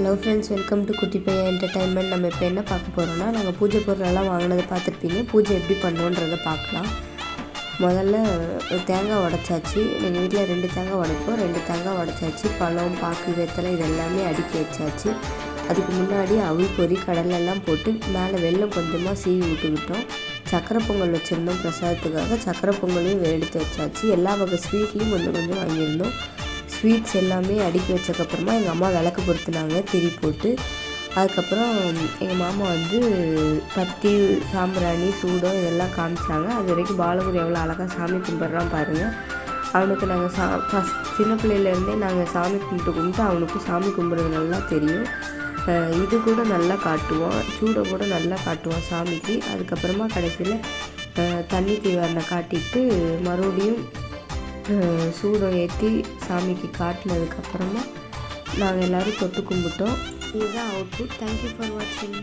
Hello friends, welcome to குட்டி பையன் entertainment. நம்ம இப்போ என்ன பார்க்க போகிறோம்னா, நாங்கள் பூஜை பொருளெல்லாம் வாங்கினதை பார்த்துருப்பீங்க. பூஜை எப்படி பண்ணுவோன்றதை பார்க்கலாம். முதல்ல தேங்காய் உடைச்சாச்சு. எங்கள் வீட்டில் 2 தேங்காய் உடைப்போம். 2 தேங்காய் உடைச்சாச்சு. பழம், பாக்கு, வெத்தலை இதெல்லாமே அடுக்கி வச்சாச்சு. அதுக்கு முன்னாடி அவிழ் பொறி கடலெல்லாம் போட்டு மேலே வெல்லம் கொஞ்சமாக சீவி விட்டுக்கிட்டோம். சக்கரை பொங்கல் வச்சுருந்தோம் பிரசாதத்துக்காக. சக்கரை பொங்கலையும் எடுத்து வச்சாச்சு. எல்லா வகை ஸ்வீட்லேயும் கொஞ்சம் கொஞ்சம் வாங்கியிருந்தோம். ஸ்வீட்ஸ் எல்லாமே அடுக்கி வச்சக்கப்புறமா எங்கள் அம்மா விளக்கு பொருத்துனாங்க திரி போட்டு. அதுக்கப்புறம் எங்கள் மாமா வந்து பத்தி, சாம்பிராணி, சூடம் இதெல்லாம் காமிச்சாங்க. அது வரைக்கும் பாலகுரு எவ்வளோ அழகாக சாமி கும்பிட்றான் பாருங்கள். அவனுக்கு நாங்கள் ஃபஸ்ட் சின்ன பிள்ளையிலேருந்தே நாங்கள் சாமி கும்பிட்டு அவனுக்கும் சாமி கும்பிட்றது நல்லா தெரியும். இது கூட நல்லா காட்டுவோம், சூடை கூட நல்லா காட்டுவோம் சாமிக்கு. அதுக்கப்புறமா கடைசியில் தண்ணி தீவாரனை காட்டிட்டு மறுபடியும் சூடம் ஏற்றி சாமிக்கு காட்டினதுக்கப்புறமா நாங்கள் எல்லோரும் தொட்டு கும்பிட்டோம். இதுதான் அவுட்புட். தேங்க்யூ ஃபார் வாட்சிங்.